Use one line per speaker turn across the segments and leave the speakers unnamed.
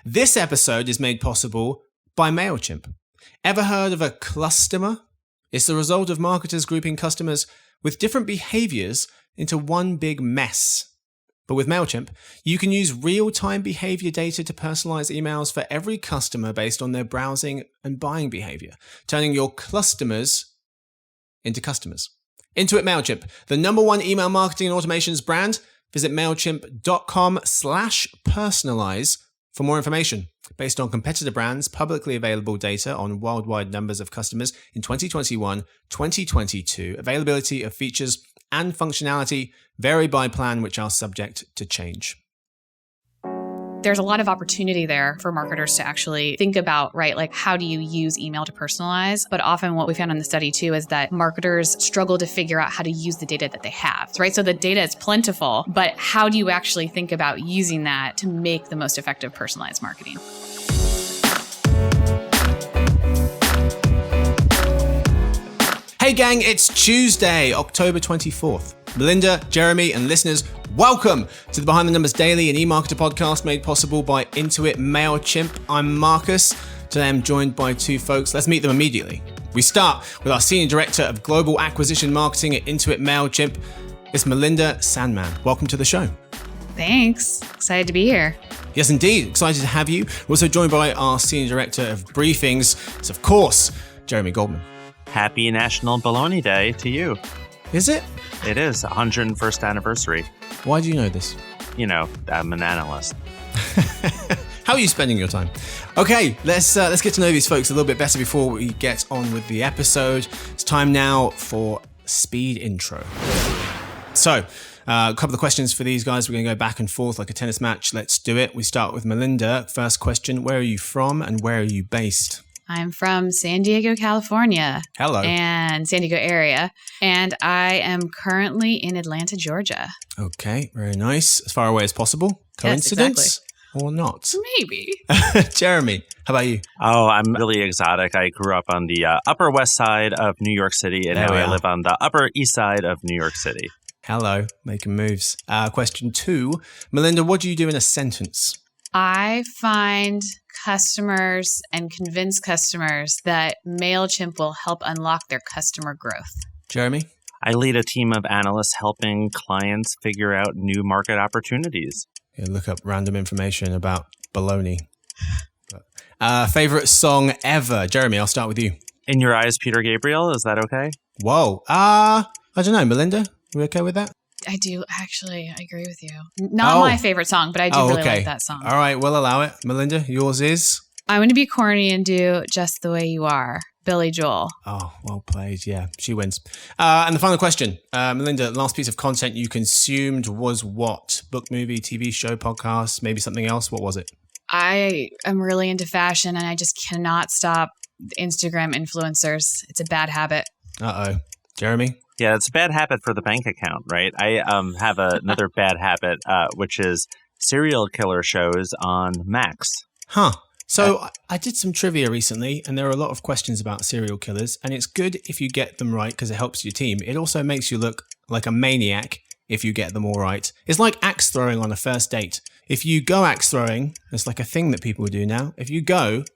This episode is made possible by MailChimp. Ever heard of a cluster? It's the result of marketers grouping customers with different behaviors into one big mess. But with MailChimp, you can use real-time behavior data to personalize emails for every customer based on their browsing and buying behavior, turning your customers into customers. Intuit MailChimp, the number one email marketing and automations brand. Visit MailChimp.com/personalize for more information. Based on competitor brands, publicly available data on worldwide numbers of customers in 2021, 2022, availability of features and functionality vary by plan, which are subject to change.
There's a lot of opportunity there for marketers to actually think about, right? Like, how do you use email to personalize? But often what we found in the study too is that marketers struggle to figure out how to use the data that they have, right? So the data is plentiful, but how do you actually think about using that to make the most effective personalized marketing?
Hey gang, it's Tuesday, October 24th. Melinda, Jeremy, and listeners, welcome to the Behind the Numbers Daily and eMarketer podcast made possible by Intuit MailChimp. I'm Marcus. Today I'm joined by two folks. Let's meet them immediately. We start with our Senior Director of Global Acquisition Marketing at Intuit MailChimp. It's Melinda Sandman. Welcome to the show.
Thanks. Excited to be here.
Yes, indeed. Excited to have you. We're also joined by our Senior Director of Briefings. It's, of course, Jeremy Goldman.
Happy National Bologna Day to you.
Is it?
It is 101st anniversary.
Why do you know this?
You know, I'm an analyst.
How are you spending your time? Okay, let's get to know these folks a little bit better before we get on with the episode. It's time now for speed intro. So, a couple of questions for these guys. We're going to go back and forth like a tennis match. Let's do it. We start with Melinda. First question, where are you from and where are you based?
I'm from San Diego, California.
Hello.
And San Diego area. And I am currently in Atlanta, Georgia.
Okay, very nice. As far away as possible. Coincidence?
Yes, exactly.
Or not?
Maybe.
Jeremy, how about you?
Oh, I'm really exotic. I grew up on the Upper West Side of New York City, and now I live on the Upper East Side of New York City.
Hello, making moves. Question 2. Melinda, what do you do in a sentence?
I find customers and convince customers that MailChimp will help unlock their customer growth.
Jeremy?
I lead a team of analysts helping clients figure out new market opportunities.
Yeah, look up random information about bologna. Favorite song ever? Jeremy, I'll start with you.
In Your Eyes, Peter Gabriel. Is that okay?
Whoa. I don't know. Melinda, are we okay with that?
I do. Actually, I agree with you. Not my favorite song, but I do really like that song.
All right, we'll allow it. Melinda, yours is?
I'm going to be corny and do Just the Way You Are, Billy Joel.
Oh, well played. Yeah, she wins. And the final question. Melinda, last piece of content you consumed was what? Book, movie, TV show, podcast, maybe something else? What was it?
I am really into fashion and I just cannot stop Instagram influencers. It's a bad habit.
Uh-oh. Jeremy?
Yeah, it's a bad habit for the bank account, right? I have another bad habit, which is serial killer shows on Max.
Huh. So I did some trivia recently, and there are a lot of questions about serial killers, and it's good if you get them right because it helps your team. It also makes you look like a maniac if you get them all right. It's like axe throwing on a first date. If you go axe throwing, it's like a thing that people do now. If you're good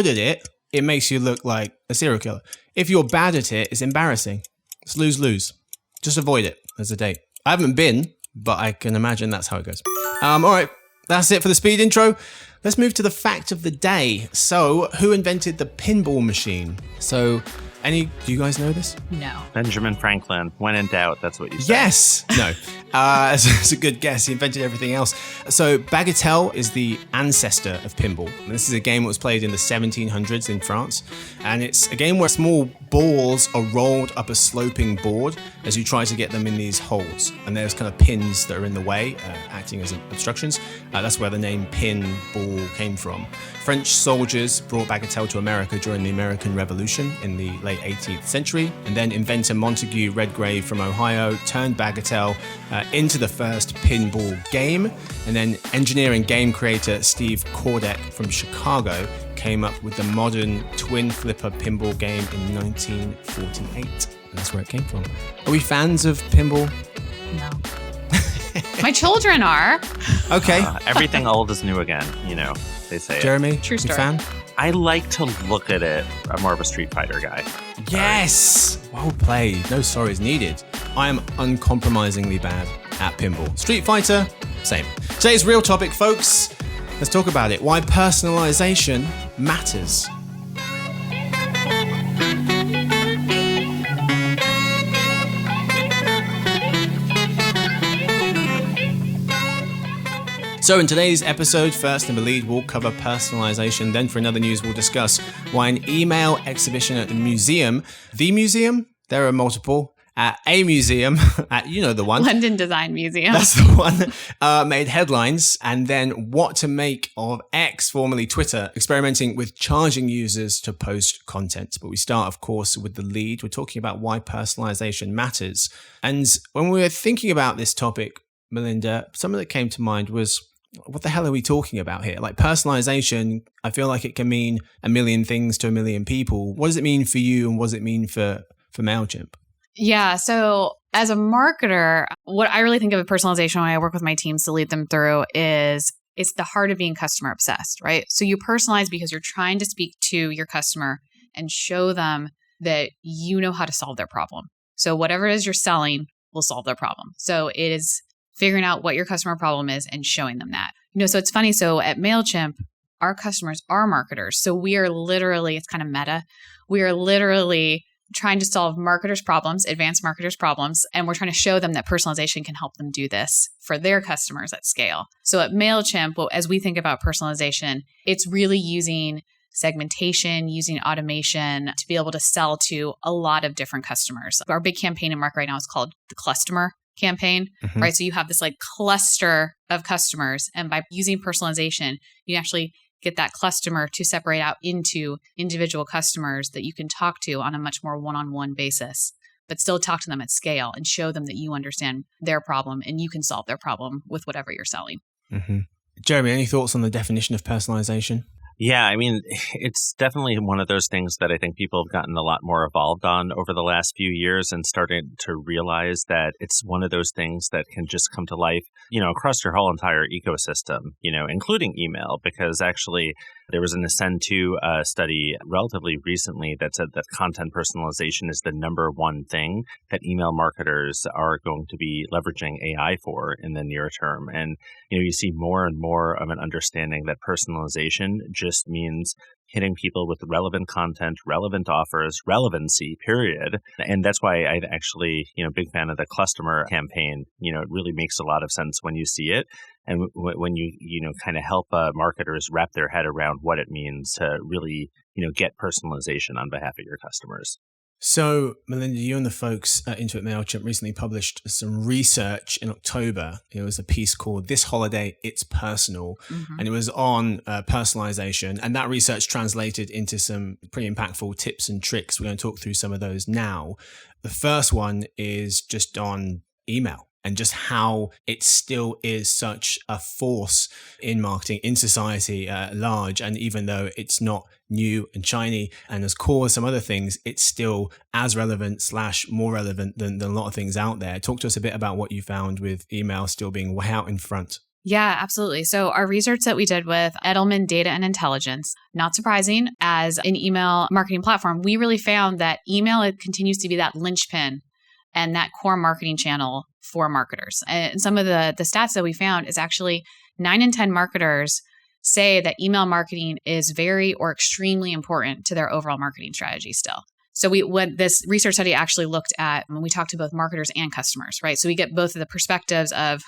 at it, it makes you look like a serial killer. If you're bad at it, it's embarrassing. It's lose-lose. Just avoid it as a date. I haven't been, but I can imagine that's how it goes. All right, that's it for the speed intro. Let's move to the fact of the day. So, who invented the pinball machine? So, do you guys know this?
No.
Benjamin Franklin. When in doubt, that's what you said.
Yes. No. It's a good guess. He invented everything else. So bagatelle is the ancestor of pinball. And this is a game that was played in the 1700s in France. And it's a game where small balls are rolled up a sloping board as you try to get them in these holes. And there's kind of pins that are in the way, acting as obstructions. That's where the name pinball came from. French soldiers brought bagatelle to America during the American Revolution in the late 18th century. And then inventor Montague Redgrave from Ohio turned bagatelle into the first pinball game. And then engineer and game creator Steve Kordek from Chicago came up with the modern twin flipper pinball game in 1948. And that's where it came from. Are we fans of pinball?
No. My children are.
Okay.
Everything old is new again, you know. they say
Jeremy,
True
you
story.
fan?
I like to look at it. I'm more of a Street Fighter guy.
Yes! Well played. No sorries needed. I am uncompromisingly bad at pinball. Street Fighter, same. Today's real topic, folks. Let's talk about it. Why personalization matters. So in today's episode, first in the lead, we'll cover personalization. Then for another news, we'll discuss why an email exhibition at the museum, there are multiple, at a museum, at, you know the one.
London Design Museum.
That's the one, made headlines. And then what to make of X, formerly Twitter, experimenting with charging users to post content. But we start, of course, with the lead. We're talking about why personalization matters. And when we were thinking about this topic, Melinda, something that came to mind was, what the hell are we talking about here? Like personalization, I feel like it can mean a million things to a million people. What does it mean for you and what does it mean for MailChimp?
Yeah. So as a marketer, what I really think of personalization when I work with my teams to lead them through is it's the heart of being customer obsessed, right? So you personalize because you're trying to speak to your customer and show them that you know how to solve their problem. So whatever it is you're selling will solve their problem. So it is figuring out what your customer problem is and showing them that. So it's funny. So at MailChimp, our customers are marketers. So we are literally, it's kind of meta. We are literally trying to solve marketers' problems, advanced marketers' problems, and we're trying to show them that personalization can help them do this for their customers at scale. So at MailChimp, as we think about personalization, it's really using segmentation, using automation to be able to sell to a lot of different customers. Our big campaign in market right now is called the Cluster campaign, right? So you have this like cluster of customers, and by using personalization, you actually get that customer to separate out into individual customers that you can talk to on a much more one-on-one basis, but still talk to them at scale and show them that you understand their problem and you can solve their problem with whatever you're selling.
Mm-hmm. Jeremy, any thoughts on the definition of personalization?
Yeah, I mean, it's definitely one of those things that I think people have gotten a lot more evolved on over the last few years and started to realize that it's one of those things that can just come to life, across your whole entire ecosystem, including email, because actually there was an Ascend2 study relatively recently that said that content personalization is the number one thing that email marketers are going to be leveraging AI for in the near term. And, you see more and more of an understanding that personalization just means hitting people with relevant content, relevant offers, relevancy, period. And that's why I actually, big fan of the Cluster campaign. It really makes a lot of sense when you see it. And when you kind of help marketers wrap their head around what it means to really, get personalization on behalf of your customers.
So, Melinda, you and the folks at Intuit MailChimp recently published some research in October. It was a piece called This Holiday, It's Personal, and it was on personalization. And that research translated into some pretty impactful tips and tricks. We're going to talk through some of those now. The first one is just on email and just how it still is such a force in marketing, in society at large. And even though it's not new and shiny and has caused some other things, it's still as relevant / more relevant than a lot of things out there. Talk to us a bit about what you found with email still being way out in front.
Yeah, absolutely. So our research that we did with Edelman Data and Intelligence, not surprising, as an email marketing platform, we really found that email continues to be that linchpin and that core marketing channel for marketers. And some of the stats that we found is actually 9 in 10 marketers say that email marketing is very or extremely important to their overall marketing strategy still. So what this research study actually looked at when we talked to both marketers and customers, right? So we get both of the perspectives of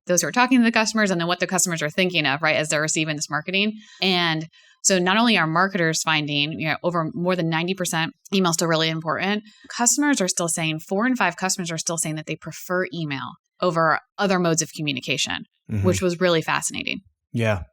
those who are talking to the customers and then what the customers are thinking of, right, as they're receiving this marketing. And so not only are marketers finding, over more than 90% email still really important, customers are still saying, 4 in 5 customers are still saying that they prefer email over other modes of communication, which was really fascinating.
Yeah.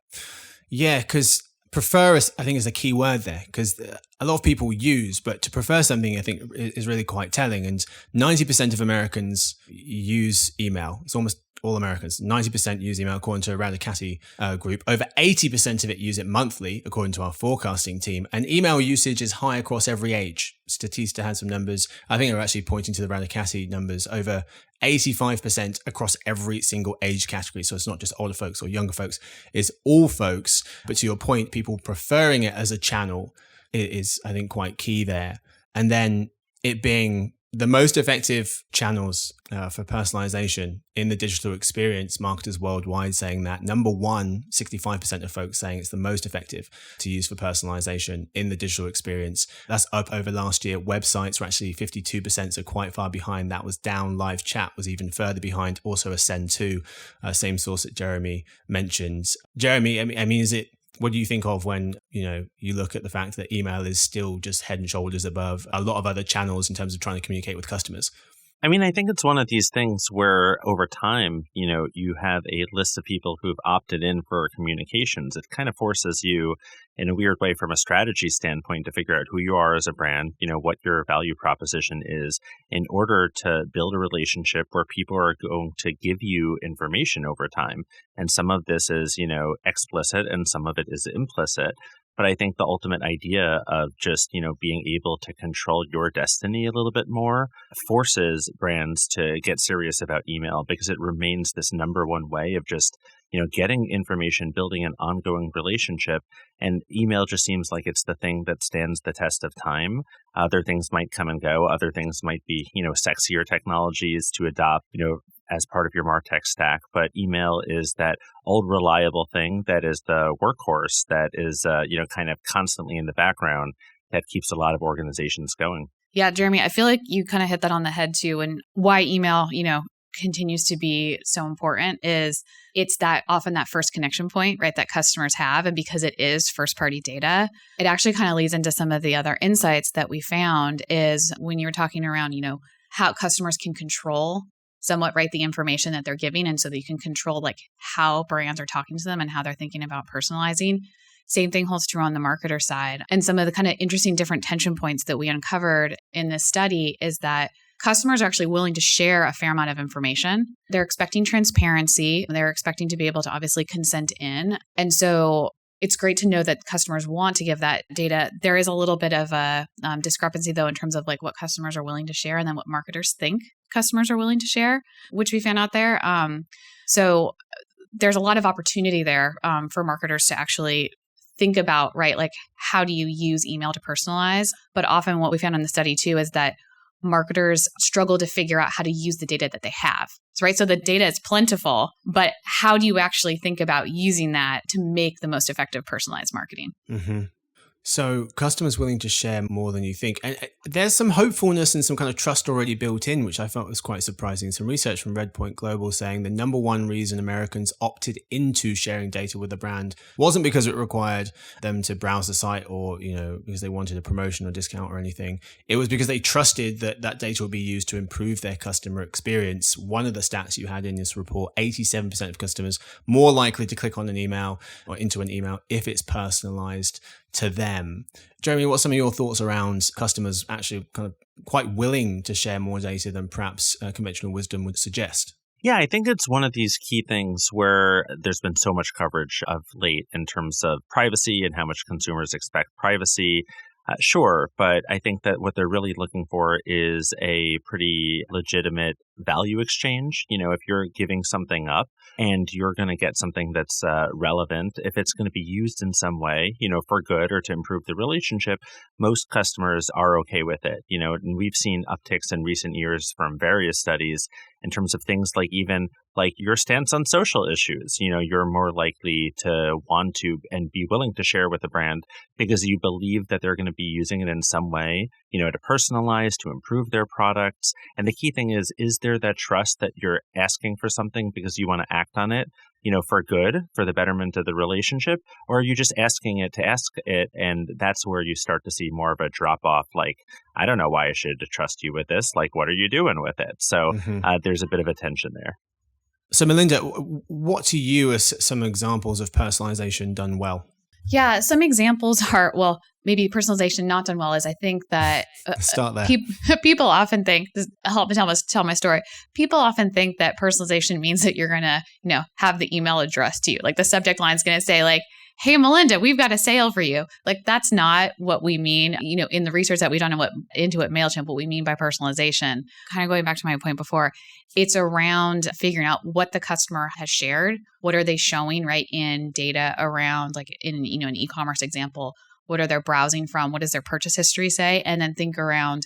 Yeah, because prefer, I think, is a key word there, because a lot of people use, but to prefer something, I think, is really quite telling. And 90% of Americans use email. It's almost all Americans. 90% use email according to a Radicati group. Over 80% of it use it monthly, according to our forecasting team. And email usage is high across every age. Statista had some numbers. I think they're actually pointing to the Radicati numbers. Over 85% across every single age category. So it's not just older folks or younger folks. It's all folks. But to your point, people preferring it as a channel is, I think, quite key there. And then it being the most effective channels for personalization in the digital experience, marketers worldwide saying that. Number one, 65% of folks saying it's the most effective to use for personalization in the digital experience. That's up over last year. Websites were actually 52%, so quite far behind. That was down. Live chat was even further behind. Also Ascend 2, same source that Jeremy mentioned. Jeremy, I mean, what do you think of when, you look at the fact that email is still just head and shoulders above a lot of other channels in terms of trying to communicate with customers?
I mean, I think it's one of these things where over time, you have a list of people who've opted in for communications. It kind of forces you in a weird way from a strategy standpoint to figure out who you are as a brand, what your value proposition is in order to build a relationship where people are going to give you information over time. And some of this is, explicit and some of it is implicit. But I think the ultimate idea of just, being able to control your destiny a little bit more forces brands to get serious about email because it remains this number one way of just, getting information, building an ongoing relationship. And email just seems like it's the thing that stands the test of time. Other things might come and go. Other things might be, sexier technologies to adopt, as part of your MarTech stack. But email is that old reliable thing that is the workhorse that is, kind of constantly in the background that keeps a lot of organizations going.
Yeah, Jeremy, I feel like you kind of hit that on the head too. And why email, continues to be so important is it's that often that first connection point, right, that customers have. And because it is first party data, it actually kind of leads into some of the other insights that we found is when you were talking around, how customers can control somewhat, right, the information that they're giving. And so that you can control like how brands are talking to them and how they're thinking about personalizing. Same thing holds true on the marketer side. And some of the kind of interesting different tension points that we uncovered in this study is that customers are actually willing to share a fair amount of information. They're expecting transparency. They're expecting to be able to obviously consent in. And so it's great to know that customers want to give that data. There is a little bit of a discrepancy, though, in terms of like what customers are willing to share and then what marketers think customers are willing to share, which we found out there. So there's a lot of opportunity there for marketers to actually think about, right, like how do you use email to personalize? But often what we found in the study, too, is that marketers struggle to figure out how to use the data that they have, right? So the data is plentiful, but how do you actually think about using that to make the most effective personalized marketing?
Mm-hmm. So customers willing to share more than you think. And there's some hopefulness and some kind of trust already built in, which I felt was quite surprising. Some research from Redpoint Global saying the number one reason Americans opted into sharing data with a brand wasn't because it required them to browse the site or, because they wanted a promotion or discount or anything. It was because they trusted that that data would be used to improve their customer experience. One of the stats you had in this report, 87% of customers more likely to click on an email or into an email if it's personalized to them. Jeremy, what's some of your thoughts around customers actually kind of quite willing to share more data than perhaps conventional wisdom would suggest?
Yeah, I think it's one of these key things where there's been so much coverage of late in terms of privacy and how much consumers expect privacy. Sure, but I think that what they're really looking for is a pretty legitimate value exchange. If you're giving something up and you're going to get something that's relevant, if it's going to be used in some way, for good or to improve the relationship, most customers are okay with it. And we've seen upticks in recent years from various studies in terms of things like even like your stance on social issues. You're more likely to want to and be willing to share with a brand because you believe that they're going to be using it in some way, to personalize, to improve their products. And the key thing is there that trust that you're asking for something because you want to act on it, for good, for the betterment of the relationship, or are you just asking it to ask it? And that's where you start to see more of a drop off. Like, I don't know why I should trust you with this. Like, what are you doing with it? So there's a bit of a tension there.
So Melinda, what to you are some examples of personalization done well?
Yeah, some examples are, well, maybe personalization not done well is I think that
Start there.
People often think, this help me tell my story. People often think that personalization means that you're going to, have the email addressed to you. Like the subject line is going to say like, hey, Melinda, we've got a sale for you. Like that's not what we mean, in the research that we've done into MailChimp, what we mean by personalization. Kind of going back to my point before, it's around figuring out what the customer has shared. What are they showing, right, in data around, like in, an e-commerce example, what are they browsing from? What does their purchase history say? And then think around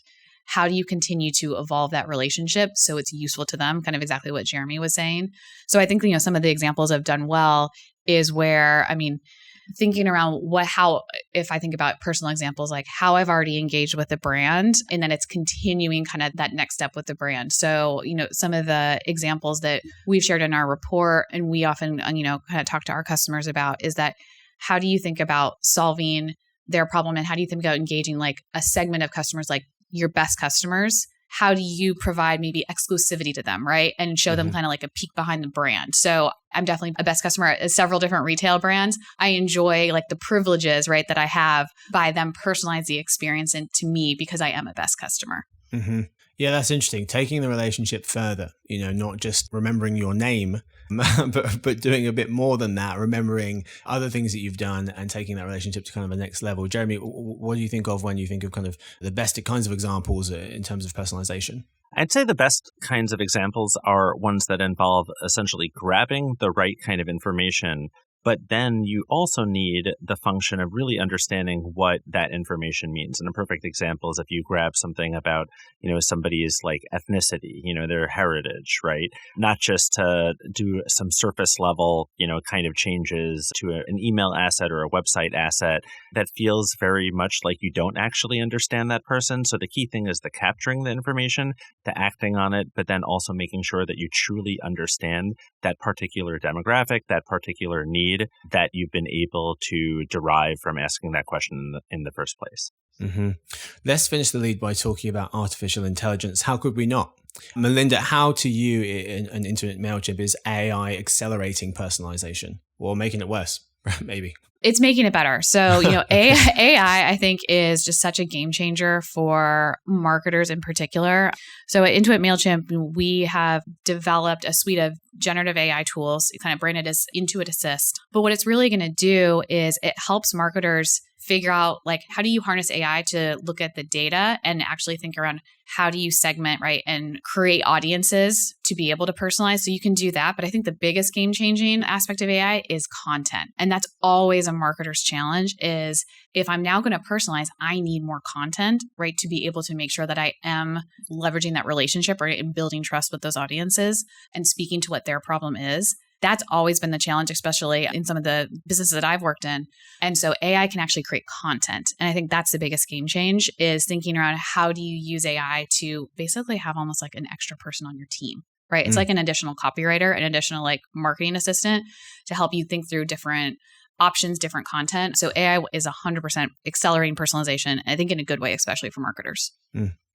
how do you continue to evolve that relationship so it's useful to them, kind of exactly what Jeremy was saying. So I think, some of the examples I've done well is where, thinking around if I think about personal examples, like how I've already engaged with the brand and then it's continuing kind of that next step with the brand. So, some of the examples that we've shared in our report and we often, kind of talk to our customers about is that how do you think about solving their problem and how do you think about engaging like a segment of customers, like your best customers? How do you provide maybe exclusivity to them, right? And show them kind of like a peek behind the brand. So I'm definitely a best customer at several different retail brands. I enjoy like the privileges, right, that I have by them personalize the experience to me because I am a best customer.
Mm-hmm. Yeah, that's interesting. Taking the relationship further, not just remembering your name, but doing a bit more than that, remembering other things that you've done and taking that relationship to kind of a next level. Jeremy, what do you think of when you think of kind of the best kinds of examples in terms of personalization?
I'd say the best kinds of examples are ones that involve essentially grabbing the right kind of information. But then you also need the function of really understanding what that information means. And a perfect example is if you grab something about, somebody's like ethnicity, their heritage, right? Not just to do some surface level, kind of changes to an email asset or a website asset that feels very much like you don't actually understand that person. So the key thing is the capturing the information, the acting on it, but then also making sure that you truly understand that particular demographic, that particular need that you've been able to derive from asking that question in the first place.
Mm-hmm. Let's finish the lead by talking about artificial intelligence. How could we not? Melinda, how to you in Internet MailChimp is AI accelerating personalization or making it worse? Maybe.
It's making it better. So, AI, I think, is just such a game changer for marketers in particular. So at Intuit MailChimp, we have developed a suite of generative AI tools, kind of branded as Intuit Assist. But what it's really going to do is it helps marketers figure out, like, how do you harness AI to look at the data and actually think around how do you segment, right, and create audiences to be able to personalize. So you can do that. But I think the biggest game-changing aspect of AI is content. And that's always a marketer's challenge is if I'm now going to personalize, I need more content, right, to be able to make sure that I am leveraging that relationship, right, and building trust with those audiences and speaking to what their problem is. That's always been the challenge, especially in some of the businesses that I've worked in. And so AI can actually create content. And I think that's the biggest game change is thinking around how do you use AI to basically have almost like an extra person on your team, right? It's like an additional copywriter, an additional like marketing assistant to help you think through different options, different content. So AI is 100% accelerating personalization, I think in a good way, especially for marketers.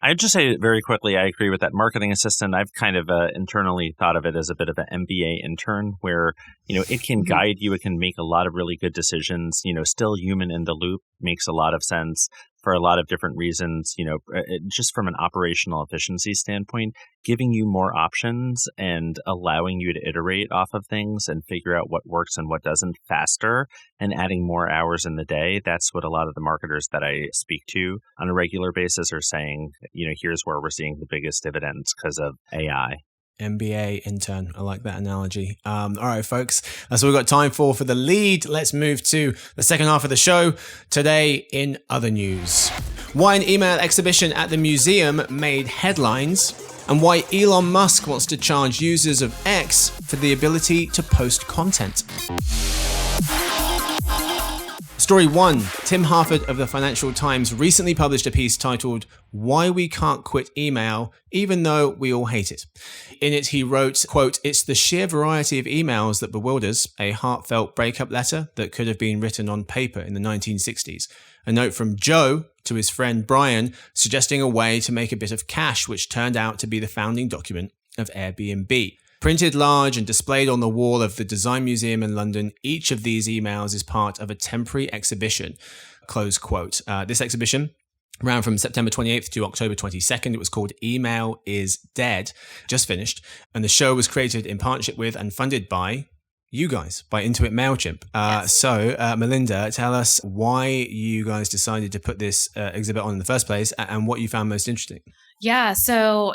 I'd just say very quickly, I agree with that. Marketing assistant, I've kind of internally thought of it as a bit of an MBA intern where, it can guide you. It can make a lot of really good decisions, still human in the loop, makes a lot of sense for a lot of different reasons, just from an operational efficiency standpoint, giving you more options and allowing you to iterate off of things and figure out what works and what doesn't faster and adding more hours in the day. That's what a lot of the marketers that I speak to on a regular basis are saying, here's where we're seeing the biggest dividends because of AI.
MBA intern. I like that analogy. All right, folks, that's all we've got time for the lead. Let's move to the second half of the show. Today in other news, why an email exhibition at the museum made headlines and why Elon Musk wants to charge users of X for the ability to post content. Story 1. Tim Harford of the Financial Times recently published a piece titled Why We Can't Quit Email Even Though We All Hate It. In it, he wrote, quote, "It's the sheer variety of emails that bewilders, a heartfelt breakup letter that could have been written on paper in the 1960s. A note from Joe to his friend Brian suggesting a way to make a bit of cash, which turned out to be the founding document of Airbnb. Printed large and displayed on the wall of the Design Museum in London, each of these emails is part of a temporary exhibition, close quote. This exhibition ran from September 28th to October 22nd. It was called Email is Dead, just finished. And the show was created in partnership with and funded by you guys, by Intuit MailChimp.
Yes.
So, Melinda, tell us why you guys decided to put this exhibit on in the first place and what you found most interesting.
Yeah. So,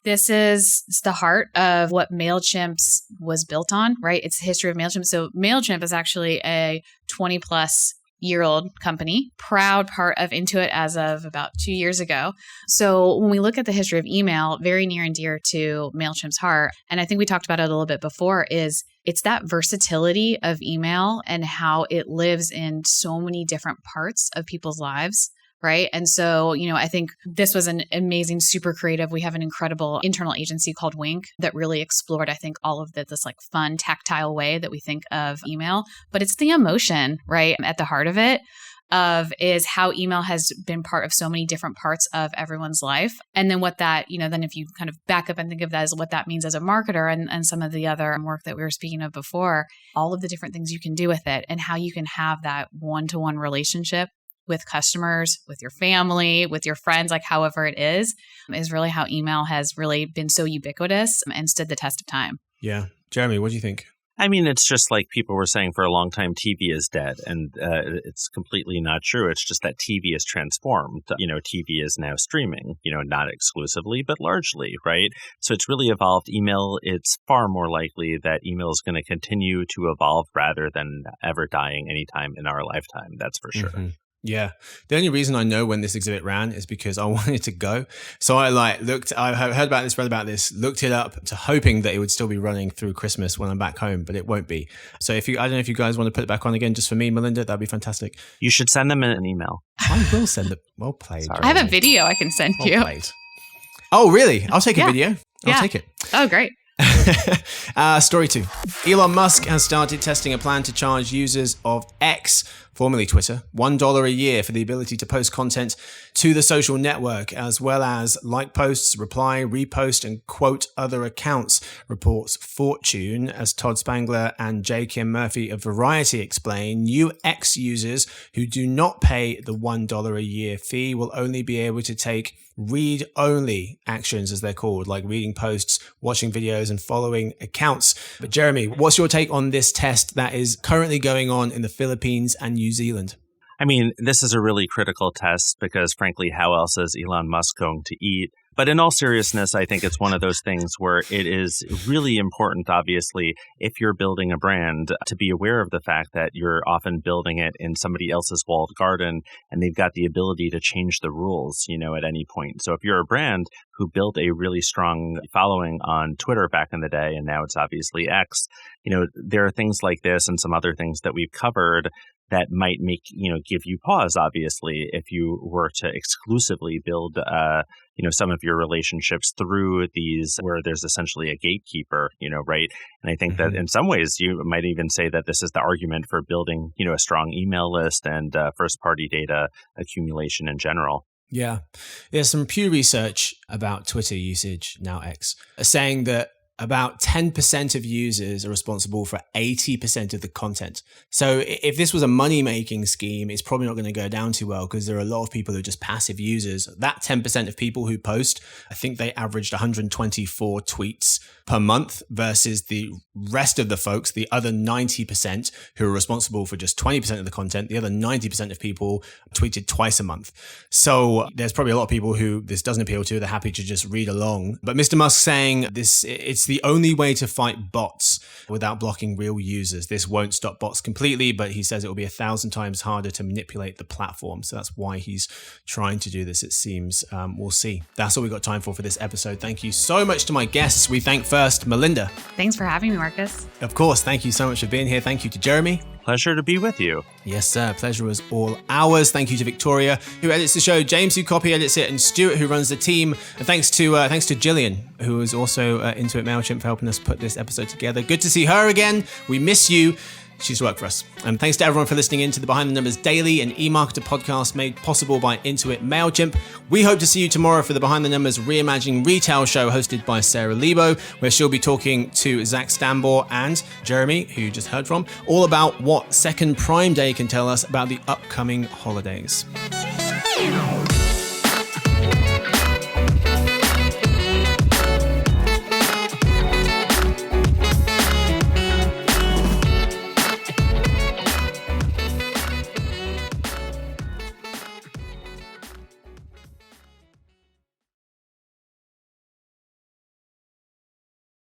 this is the heart of what MailChimp was built on, right? It's the history of MailChimp. So MailChimp is actually a 20 plus year-old company, proud part of Intuit as of about 2 years ago. So when we look at the history of email, very near and dear to MailChimp's heart, and I think we talked about it a little bit before, is it's that versatility of email and how it lives in so many different parts of people's lives. Right. And so, I think this was an amazing, super creative. We have an incredible internal agency called Wink that really explored, I think, all of this like fun, tactile way that we think of email. But it's the emotion, right, at the heart of it, is how email has been part of so many different parts of everyone's life. And then what that, then if you kind of back up and think of that as what that means as a marketer and some of the other work that we were speaking of before, all of the different things you can do with it and how you can have that one-to-one relationship with customers, with your family, with your friends, like however it is really how email has really been so ubiquitous and stood the test of time.
Yeah. Jeremy, what do you think?
I mean, it's just like people were saying for a long time, TV is dead. And it's completely not true. It's just that TV is transformed. TV is now streaming, not exclusively, but largely, right? So it's really evolved. Email, it's far more likely that email is going to continue to evolve rather than ever dying anytime in our lifetime. That's for sure.
Mm-hmm. Yeah. The only reason I know when this exhibit ran is because I wanted to go. So I I heard about this, read about this, looked it up to hoping that it would still be running through Christmas when I'm back home, but it won't be. So I don't know if you guys want to put it back on again just for me, Melinda, that'd be fantastic.
You should send them an email.
I will send it. Well played.
Sorry.
I have a video I can send you.
Played. Oh, really? I'll take a video. I'll take it.
Oh, great.
Story 2. Elon Musk has started testing a plan to charge users of X, formerly Twitter, $1 a year for the ability to post content to the social network, as well as like posts, reply, repost, and quote other accounts, reports Fortune. As Todd Spangler and J. Kim Murphy of Variety explain, new X users who do not pay the $1 a year fee will only be able to take read-only actions, as they're called, like reading posts, watching videos, and following accounts. But Jeremy, what's your take on this test that is currently going on in the Philippines and New Zealand?
I mean, this is a really critical test because, frankly, how else is Elon Musk going to eat? But in all seriousness, I think it's one of those things where it is really important, obviously, if you're building a brand, to be aware of the fact that you're often building it in somebody else's walled garden and they've got the ability to change the rules, at any point. So if you're a brand who built a really strong following on Twitter back in the day, and now it's obviously X, there are things like this and some other things that we've covered that might make, give you pause, obviously, if you were to exclusively build, some of your relationships through these where there's essentially a gatekeeper, right? And I think that in some ways you might even say that this is the argument for building, a strong email list and first party data accumulation in general.
Yeah. There's some Pew Research about Twitter usage, now X, saying that about 10% of users are responsible for 80% of the content. So if this was a money-making scheme, it's probably not going to go down too well because there are a lot of people who are just passive users. That 10% of people who post, I think they averaged 124 tweets per month versus the rest of the folks, the other 90% who are responsible for just 20% of the content. The other 90% of people tweeted twice a month. So there's probably a lot of people who this doesn't appeal to. They're happy to just read along. But Mr. Musk saying it's the only way to fight bots without blocking real users. This won't stop bots completely, but he says it will be 1,000 times harder to manipulate the platform. So that's why he's trying to do this, it seems. We'll see. That's all we've got time for this episode. Thank you so much to my guests. We thank first Melinda.
Thanks for having me, Marcus.
Of course. Thank you so much for being here. Thank you to Jeremy.
Pleasure to be with you.
Yes, sir. Pleasure was all ours. Thank you to Victoria, who edits the show, James, who copy edits it, and Stuart, who runs the team. And thanks to Jillian, who was also Intuit MailChimp, for helping us put this episode together. Good to see her again. We miss you. She used to work for us. And thanks to everyone for listening in to the Behind the Numbers Daily and eMarketer podcast made possible by Intuit MailChimp. We hope to see you tomorrow for the Behind the Numbers Reimagining Retail show hosted by Sarah Lebo, where she'll be talking to Zach Stambor and Jeremy, who you just heard from, all about what Second Prime Day can tell us about the upcoming holidays.